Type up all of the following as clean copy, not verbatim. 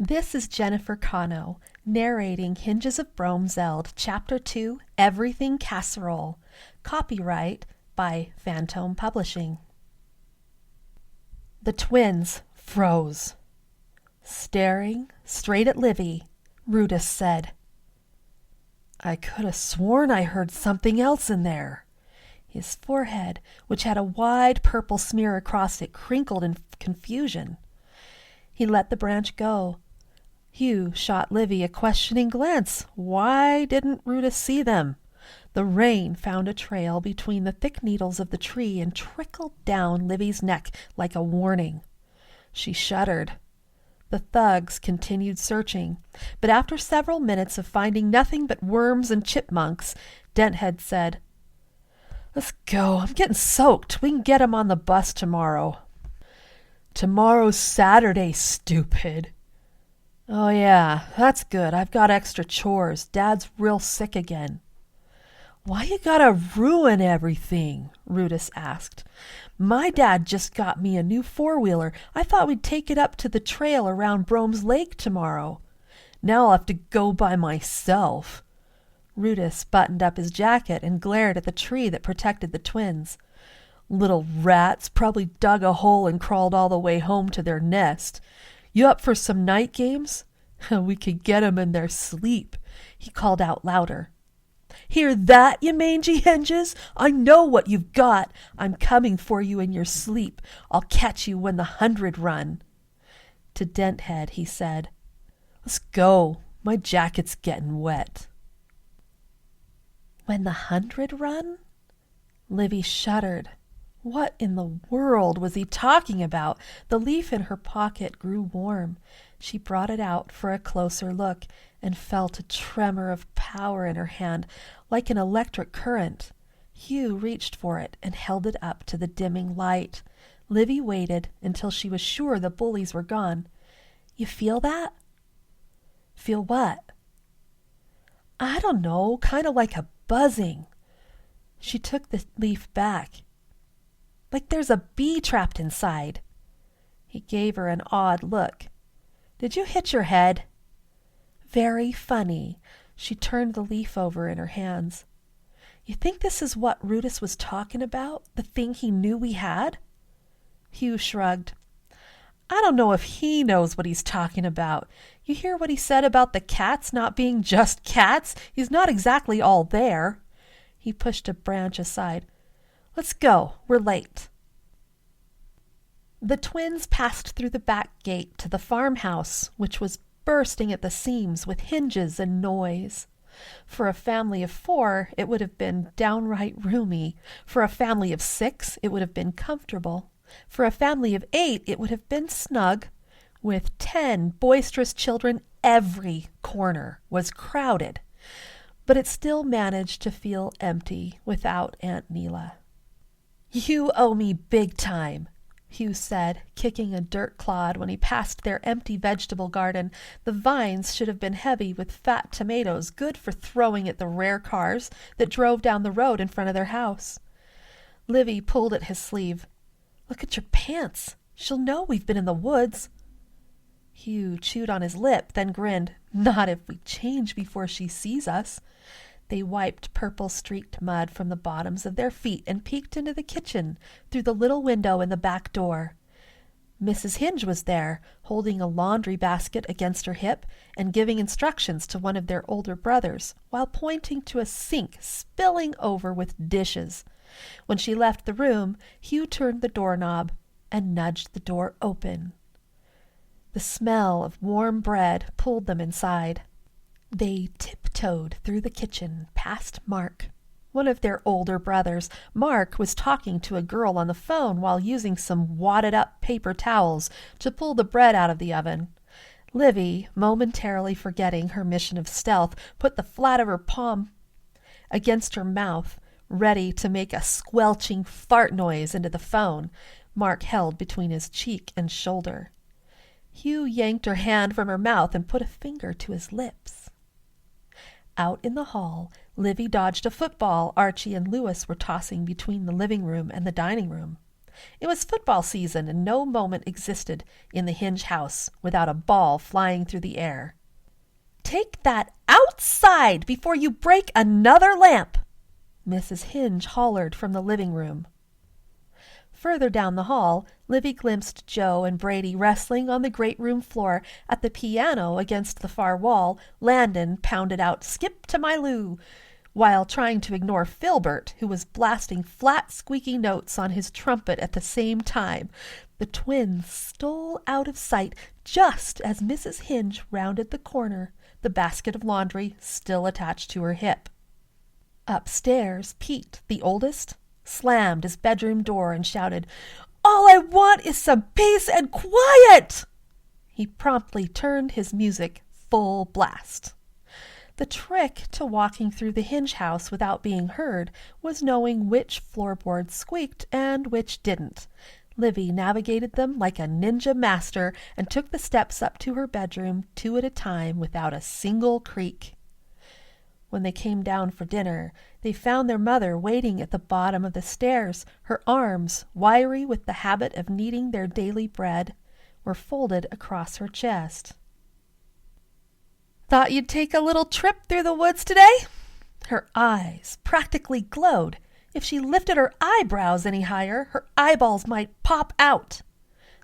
This is Jennifer Cano, narrating Hinges of Broams Eld, Chapter 2, Everything Casserole. Copyright by Phantom Publishing. The twins froze. Staring straight at Livy, Rudis said, "I could have sworn I heard something else in there." His forehead, which had a wide purple smear across it, crinkled in confusion. He let the branch go. Hugh shot Livy a questioning glance. Why didn't Rudis see them? The rain found a trail between the thick needles of the tree and trickled down Livy's neck like a warning. She shuddered. The thugs continued searching, but after several minutes of finding nothing but worms and chipmunks, Denthead said, "Let's go. I'm getting soaked. We can get 'em on the bus tomorrow." "Tomorrow's Saturday, stupid." "Oh, yeah, that's good. I've got extra chores. Dad's real sick again." "Why you gotta ruin everything?" Rudis asked. "My dad just got me a new four-wheeler. I thought we'd take it up to the trail around Broams Lake tomorrow. Now I'll have to go by myself." Rudis buttoned up his jacket and glared at the tree that protected the twins. "Little rats, probably dug a hole and crawled all the way home to their nest. You up for some night games? We could get 'em in their sleep," he called out louder. "Hear that, you mangy hinges? I know what you've got. I'm coming for you in your sleep. I'll catch you when the 100 run." To Denthead he said, "Let's go. My jacket's getting wet." When the 100 run? Livy shuddered. What in the world was he talking about? The leaf in her pocket grew warm. She brought it out for a closer look and felt a tremor of power in her hand, like an electric current. Hugh reached for it and held it up to the dimming light. Livy waited until she was sure the bullies were gone. "You feel that?" "Feel what?" "I don't know, kind of like a buzzing." She took the leaf back. "Like there's a bee trapped inside." He gave her an odd look. "Did you hit your head?" "Very funny." She turned the leaf over in her hands. "You think this is what Rudis was talking about? The thing he knew we had?" Hugh shrugged. "I don't know if he knows what he's talking about. You hear what he said about the cats not being just cats? He's not exactly all there." He pushed a branch aside. "Let's go. We're late." The twins passed through the back gate to the farmhouse, which was bursting at the seams with hinges and noise. For a family of 4, it would have been downright roomy. For a family of 6, it would have been comfortable. For a family of 8, it would have been snug. With 10 boisterous children, every corner was crowded. But it still managed to feel empty without Aunt Neela. "You owe me big time," Hugh said, kicking a dirt clod when he passed their empty vegetable garden. The vines should have been heavy with fat tomatoes, good for throwing at the rare cars that drove down the road in front of their house. Livy pulled at his sleeve. "Look at your pants. She'll know we've been in the woods." Hugh chewed on his lip, then grinned. "Not if we change before she sees us." They wiped purple-streaked mud from the bottoms of their feet and peeked into the kitchen through the little window in the back door. Mrs. Hinge was there, holding a laundry basket against her hip and giving instructions to one of their older brothers, while pointing to a sink spilling over with dishes. When she left the room, Hugh turned the doorknob and nudged the door open. The smell of warm bread pulled them inside. They tiptoed through the kitchen, past Mark, one of their older brothers. Mark was talking to a girl on the phone while using some wadded-up paper towels to pull the bread out of the oven. Livy, momentarily forgetting her mission of stealth, put the flat of her palm against her mouth, ready to make a squelching fart noise into the phone Mark held between his cheek and shoulder. Hugh yanked her hand from her mouth and put a finger to his lips. Out in the hall, Livy dodged a football Archie and Lewis were tossing between the living room and the dining room. It was football season, and no moment existed in the Hinge house without a ball flying through the air. "Take that outside before you break another lamp!" Mrs. Hinge hollered from the living room. Further down the hall, Livy glimpsed Joe and Brady wrestling on the great room floor. At the piano against the far wall, Landon pounded out "Skip to My Lou," while trying to ignore Filbert, who was blasting flat, squeaky notes on his trumpet at the same time. The twins stole out of sight just as Mrs. Hinge rounded the corner, the basket of laundry still attached to her hip. Upstairs, Pete, the oldest, slammed his bedroom door and shouted, "All I want is some peace and quiet!" He promptly turned his music full blast. The trick to walking through the Hinge house without being heard was knowing which floorboards squeaked and which didn't. Livy navigated them like a ninja master and took the steps up to her bedroom 2 at a time without a single creak. When they came down for dinner, they found their mother waiting at the bottom of the stairs. Her arms, wiry with the habit of kneading their daily bread, were folded across her chest. "Thought you'd take a little trip through the woods today?" Her eyes practically glowed. If she lifted her eyebrows any higher, her eyeballs might pop out.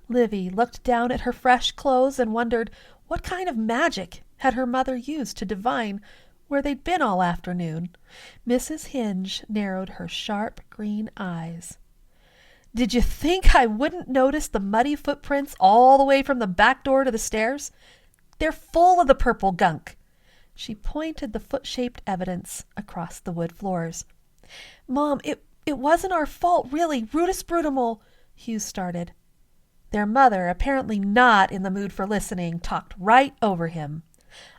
Livy looked down at her fresh clothes and wondered what kind of magic had her mother used to divine where they'd been all afternoon. Mrs. Hinge narrowed her sharp green eyes. "Did you think I wouldn't notice the muddy footprints all the way from the back door to the stairs? They're full of the purple gunk." She pointed the foot-shaped evidence across the wood floors. "Mom, it wasn't our fault, really. Rudis Brutimal," Hugh started. Their mother, apparently not in the mood for listening, talked right over him.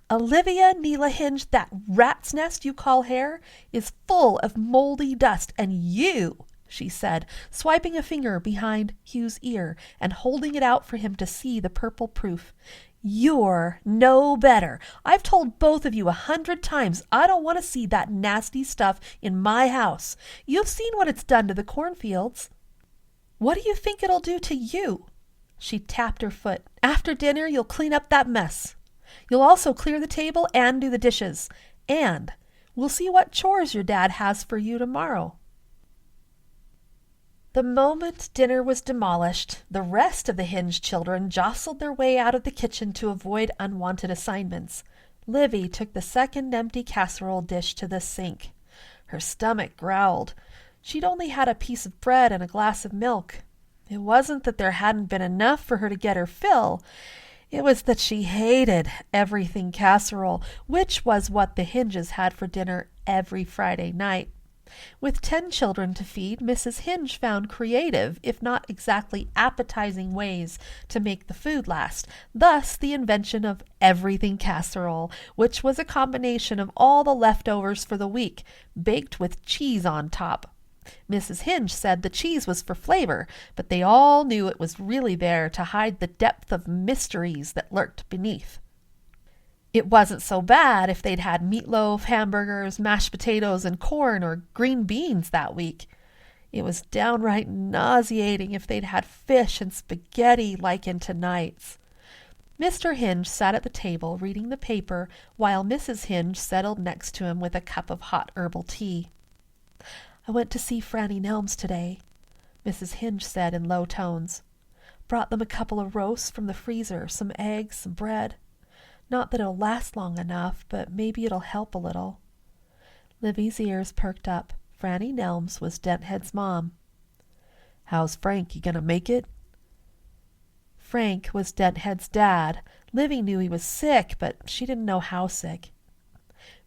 "Olivia Neela Hinge, that rat's nest you call hair is full of moldy dust, and you," she said, swiping a finger behind Hugh's ear and holding it out for him to see the purple proof, "you're no better. I've told both of you 100 times I don't want to see that nasty stuff in my house. You've seen what it's done to the cornfields. What do you think it'll do to you?" She tapped her foot. "After dinner, you'll clean up that mess. You'll also clear the table and do the dishes. And we'll see what chores your dad has for you tomorrow." The moment dinner was demolished, the rest of the Hinge children jostled their way out of the kitchen to avoid unwanted assignments. Livy took the second empty casserole dish to the sink. Her stomach growled. She'd only had a piece of bread and a glass of milk. It wasn't that there hadn't been enough for her to get her fill. It was that she hated everything casserole, which was what the Hinges had for dinner every Friday night. With 10 children to feed, Mrs. Hinge found creative, if not exactly appetizing ways to make the food last. Thus the invention of everything casserole, which was a combination of all the leftovers for the week, baked with cheese on top. Mrs. Hinge said the cheese was for flavor, but they all knew it was really there to hide the depth of mysteries that lurked beneath. It wasn't so bad if they'd had meatloaf, hamburgers, mashed potatoes, and corn or green beans that week. It was downright nauseating if they'd had fish and spaghetti like in tonight's. Mr. Hinge sat at the table reading the paper while Mrs. Hinge settled next to him with a cup of hot herbal tea. "I went to see Franny Nelms today," Mrs. Hinge said in low tones. "Brought them a couple of roasts from the freezer, some eggs, some bread. Not that it'll last long enough, but maybe it'll help a little." Livy's ears perked up. Franny Nelms was Denthead's mom. "How's Frank? You gonna make it?" Frank was Denthead's dad. Livy knew he was sick, but she didn't know how sick.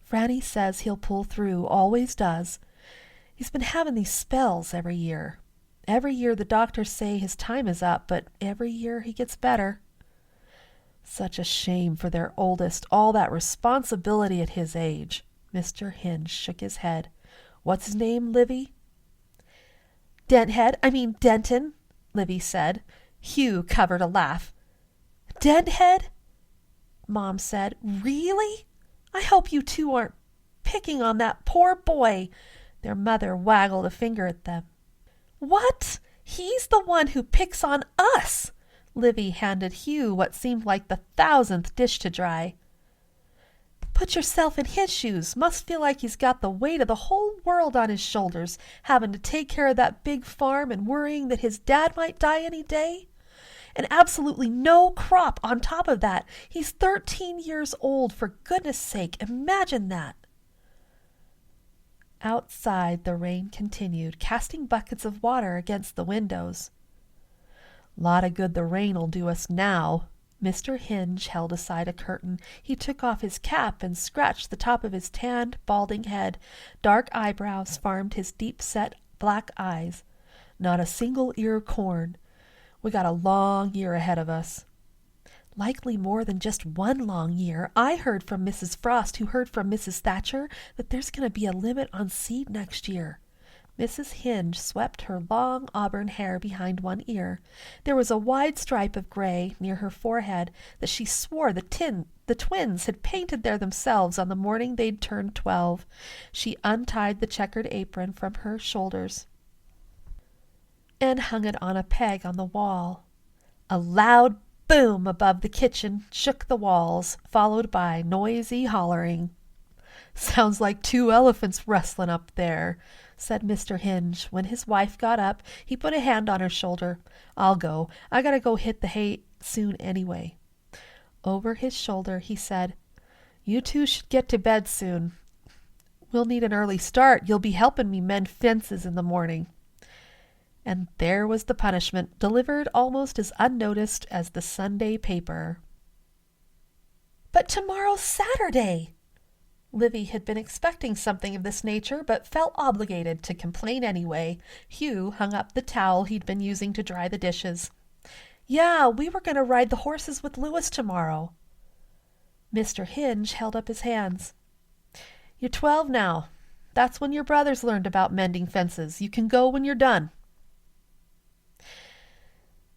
"Franny says he'll pull through, always does. He's been having these spells every year. Every year the doctors say his time is up, but every year he gets better." Such a shame for their oldest, all that responsibility at his age. Mr. Hinge shook his head. "What's his name, Livy?" Denton, Livy said. Hugh covered a laugh. "Denthead?" Mom said. "Really? I hope you two aren't picking on that poor boy." Their mother waggled a finger at them. "What? He's the one who picks on us. Livy handed Hugh what seemed like the 1,000th dish to dry. Put yourself in his shoes. Must feel like he's got the weight of the whole world on his shoulders, having to take care of that big farm and worrying that his dad might die any day. And absolutely no crop on top of that. He's 13 years old, for goodness sake. Imagine that. Outside, the rain continued, casting buckets of water against the windows. Lot of good the rain'll do us now. Mr. Hinge held aside a curtain. He took off his cap and scratched the top of his tanned, balding head. Dark eyebrows farmed his deep-set black eyes. Not a single ear of corn. We got a long year ahead of us. Likely more than just one long year. I heard from Mrs. Frost, who heard from Mrs. Thatcher, that there's going to be a limit on seed next year. Mrs. Hinge swept her long auburn hair behind one ear. There was a wide stripe of gray near her forehead that she swore the twins had painted there themselves on the morning they'd turned 12. She untied the checkered apron from her shoulders and hung it on a peg on the wall. A loud boom above the kitchen shook the walls, followed by noisy hollering. "Sounds like 2 elephants wrestling up there," said Mr. Hinge. When his wife got up, he put a hand on her shoulder. "I'll go. I gotta go hit the hay soon anyway." Over his shoulder, he said, "You two should get to bed soon. We'll need an early start. You'll be helping me mend fences in the morning." And there was the punishment, delivered almost as unnoticed as the Sunday paper. "But tomorrow's Saturday!" Livy had been expecting something of this nature, but felt obligated to complain anyway. Hugh hung up the towel he'd been using to dry the dishes. "Yeah, we were going to ride the horses with Louis tomorrow." Mr. Hinge held up his hands. "You're 12 now. That's when your brothers learned about mending fences. You can go when you're done."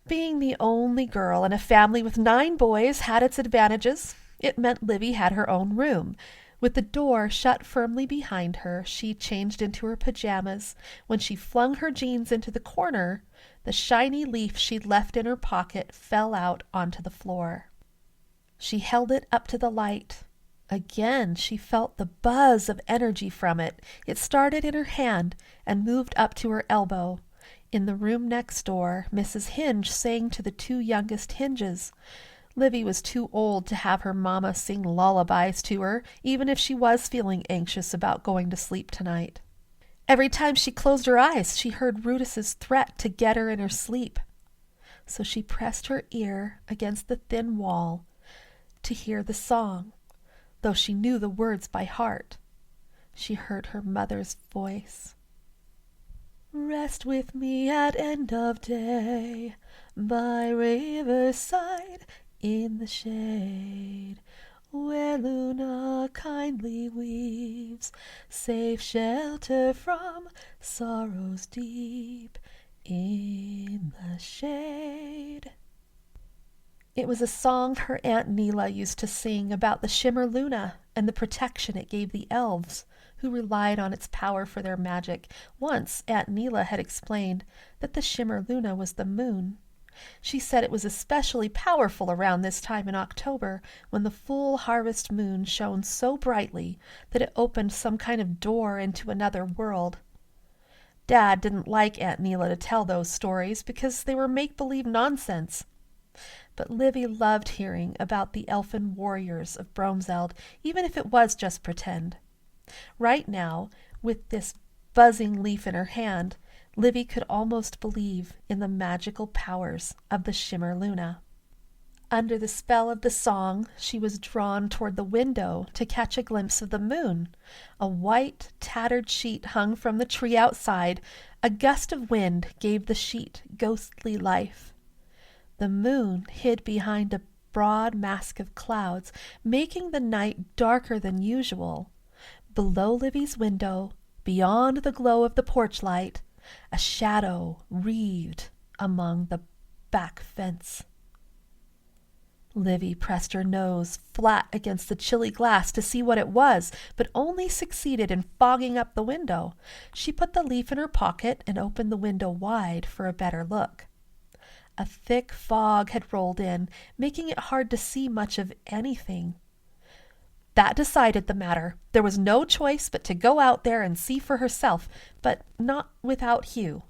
Being the only girl in a family with 9 boys had its advantages. It meant Livy had her own room. With the door shut firmly behind her, she changed into her pajamas. When she flung her jeans into the corner, the shiny leaf she'd left in her pocket fell out onto the floor. She held it up to the light. Again, she felt the buzz of energy from it. It started in her hand and moved up to her elbow. In the room next door, Mrs. Hinge sang to the 2 youngest Hinges. Livy was too old to have her mamma sing lullabies to her, even if she was feeling anxious about going to sleep tonight. Every time she closed her eyes, she heard Rudis's threat to get her in her sleep. So she pressed her ear against the thin wall to hear the song, though she knew the words by heart. She heard her mother's voice. "Rest with me at end of day, by riverside, in the shade, where Luna kindly weaves safe shelter from sorrows deep, in the shade." It was a song her Aunt Neela used to sing about the shimmer Luna and the protection it gave the elves, who relied on its power for their magic. Once Aunt Neela had explained that the shimmer Luna was the moon. She said it was especially powerful around this time in October, when the full harvest moon shone so brightly that it opened some kind of door into another world. Dad didn't like Aunt Neela to tell those stories because they were make-believe nonsense. But Livy loved hearing about the elfin warriors of Broams Eld, even if it was just pretend. Right now, with this buzzing leaf in her hand, Livy could almost believe in the magical powers of the shimmer Luna. Under the spell of the song, she was drawn toward the window to catch a glimpse of the moon. A white, tattered sheet hung from the tree outside. A gust of wind gave the sheet ghostly life. The moon hid behind a broad mask of clouds, making the night darker than usual. Below Livy's window, beyond the glow of the porch light, a shadow wreathed among the back fence. Livy pressed her nose flat against the chilly glass to see what it was, but only succeeded in fogging up the window. She put the leaf in her pocket and opened the window wide for a better look. A thick fog had rolled in, making it hard to see much of anything. That decided the matter. There was no choice but to go out there and see for herself, but not without Hugh.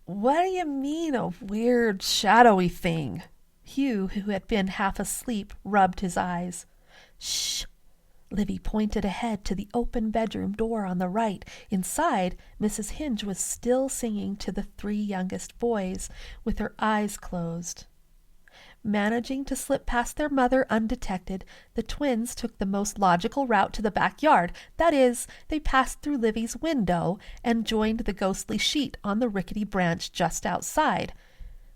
"What do you mean, a weird, shadowy thing?" Hugh, who had been half asleep, rubbed his eyes. "Shh!" Livy pointed ahead to the open bedroom door on the right. Inside, Mrs. Hinge was still singing to the 3 youngest boys, with her eyes closed. Managing to slip past their mother undetected, the twins took the most logical route to the backyard. That is, they passed through Livy's window and joined the ghostly sheet on the rickety branch just outside.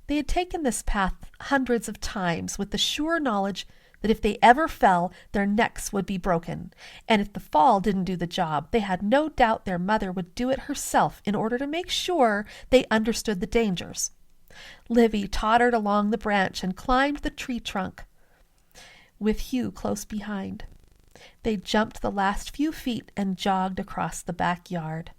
They had taken this path hundreds of times with the sure knowledge that if they ever fell, their necks would be broken. And if the fall didn't do the job, they had no doubt their mother would do it herself in order to make sure they understood the dangers. Livy tottered along the branch and climbed the tree trunk, with Hugh close behind. They jumped the last few feet and jogged across the backyard.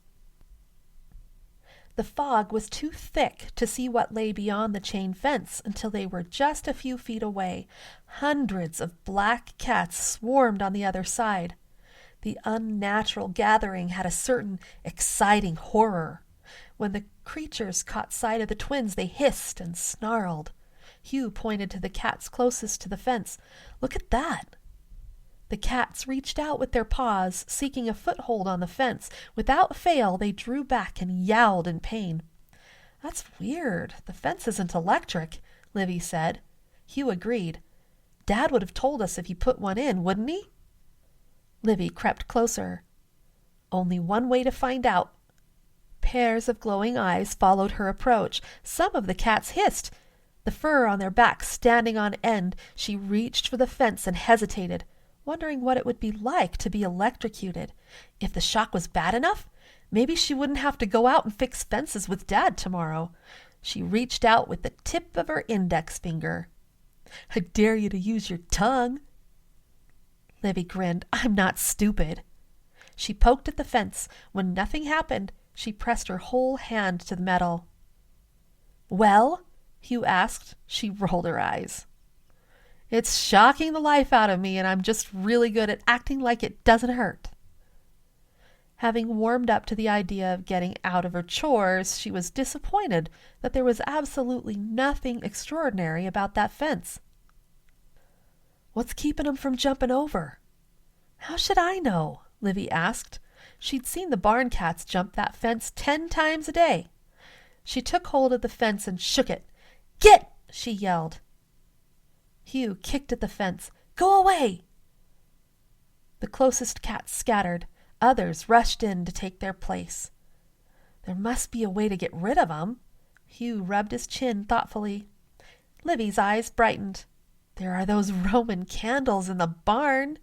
The fog was too thick to see what lay beyond the chain fence until they were just a few feet away. Hundreds of black cats swarmed on the other side. The unnatural gathering had a certain exciting horror. When the creatures caught sight of the twins, they hissed and snarled. Hugh pointed to the cats closest to the fence. "Look at that!" The cats reached out with their paws, seeking a foothold on the fence. Without fail, they drew back and yowled in pain. "That's weird. The fence isn't electric," Livy said. Hugh agreed. "Dad would have told us if he put one in, wouldn't he?" Livy crept closer. "Only one way to find out." Pairs of glowing eyes followed her approach. Some of the cats hissed. The fur on their backs standing on end, she reached for the fence and hesitated, wondering what it would be like to be electrocuted. If the shock was bad enough, maybe she wouldn't have to go out and fix fences with Dad tomorrow. She reached out with the tip of her index finger. "I dare you to use your tongue." Livy grinned. "I'm not stupid." She poked at the fence. When nothing happened, she pressed her whole hand to the metal. "Well?" Hugh asked. She rolled her eyes. "It's shocking the life out of me, and I'm just really good at acting like it doesn't hurt." Having warmed up to the idea of getting out of her chores, she was disappointed that there was absolutely nothing extraordinary about that fence. "What's keeping 'em from jumping over?" "How should I know?" Livy asked. She'd seen the barn cats jump that fence 10 times a day. She took hold of the fence and shook it. "Get!" she yelled. Hugh kicked at the fence. "Go away!" The closest cats scattered. Others rushed in to take their place. "There must be a way to get rid of 'em." Hugh rubbed his chin thoughtfully. Livy's eyes brightened. "There are those Roman candles in the barn."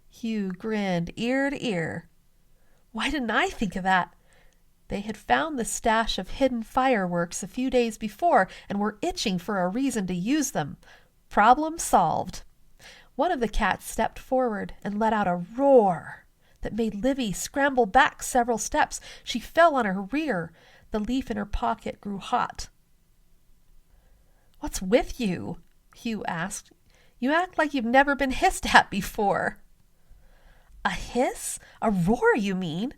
Hugh grinned ear to ear. "Why didn't I think of that?" They had found the stash of hidden fireworks a few days before and were itching for a reason to use them. Problem solved. One of the cats stepped forward and let out a roar that made Livy scramble back several steps. She fell on her rear. The leaf in her pocket grew hot. "What's with you?" Hugh asked. "You act like you've never been hissed at before." "A hiss? A roar, you mean?"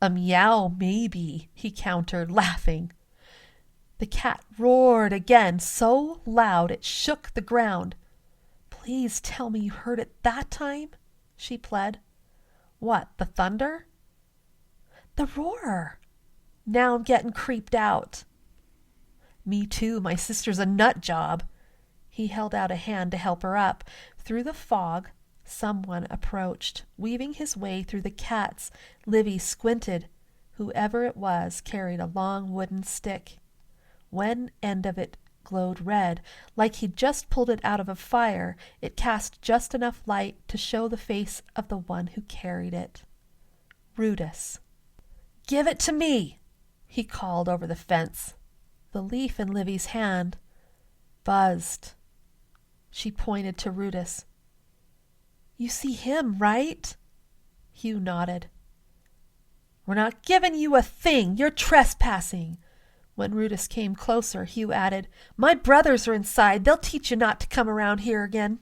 "A meow, maybe," he countered, laughing. The cat roared again, so loud it shook the ground. "Please tell me you heard it that time," she pled. "What, the thunder?" "The roar. Now I'm getting creeped out." "Me too. My sister's a nut job." He held out a hand to help her up. Through the fog, someone approached, weaving his way through the cats. Livy squinted. Whoever it was carried a long wooden stick. One end of it glowed red, like he'd just pulled it out of a fire. It cast just enough light to show the face of the one who carried it. Rudis. "Give it to me," he called over the fence. The leaf in Livy's hand buzzed. She pointed to Rudis. You see him, right? Hugh nodded. We're not giving you a thing. You're trespassing. When Rudis came closer, Hugh added, My brothers are inside. They'll teach you not to come around here again.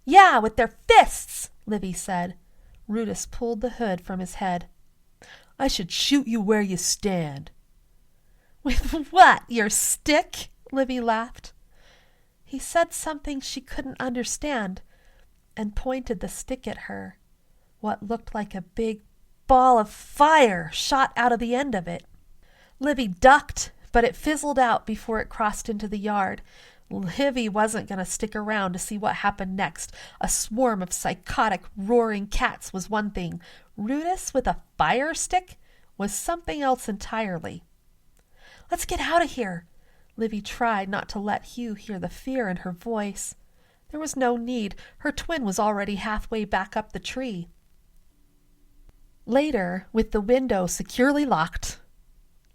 Yeah, with their fists, Livy said. Rudis pulled the hood from his head. I should shoot you where you stand. With what, your stick? Livy laughed. He said something she couldn't understand and pointed the stick at her. What looked like a big ball of fire shot out of the end of it. Livy ducked, but it fizzled out before it crossed into the yard. Livy wasn't going to stick around to see what happened next. A swarm of psychotic, roaring cats was one thing. Rudis with a fire stick was something else entirely. Let's get out of here. Livy tried not to let Hugh hear the fear in her voice. There was no need. Her twin was already halfway back up the tree. Later, with the window securely locked,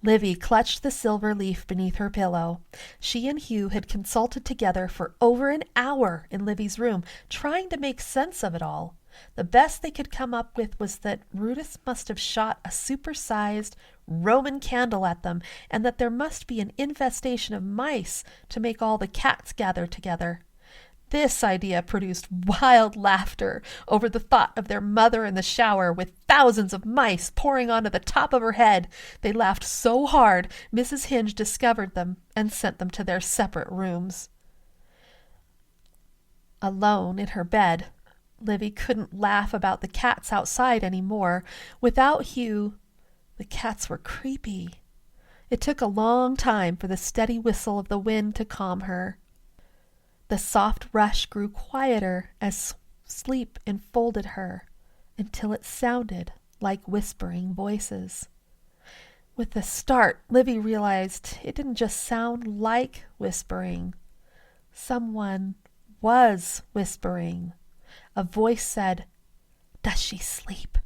Livy clutched the silver leaf beneath her pillow. She and Hugh had consulted together for over an hour in Livy's room, trying to make sense of it all. The best they could come up with was that Rudis must have shot a supersized Roman candle at them, and that there must be an infestation of mice to make all the cats gather together. This idea produced wild laughter over the thought of their mother in the shower with thousands of mice pouring onto the top of her head. They laughed so hard, Mrs. Hinge discovered them and sent them to their separate rooms. Alone in her bed, Livy couldn't laugh about the cats outside any more. Without Hugh, the cats were creepy. It took a long time for the steady whistle of the wind to calm her. The soft rush grew quieter as sleep enfolded her, until it sounded like whispering voices. With a start, Livy realized it didn't just sound like whispering. Someone was whispering. A voice said, Does she sleep?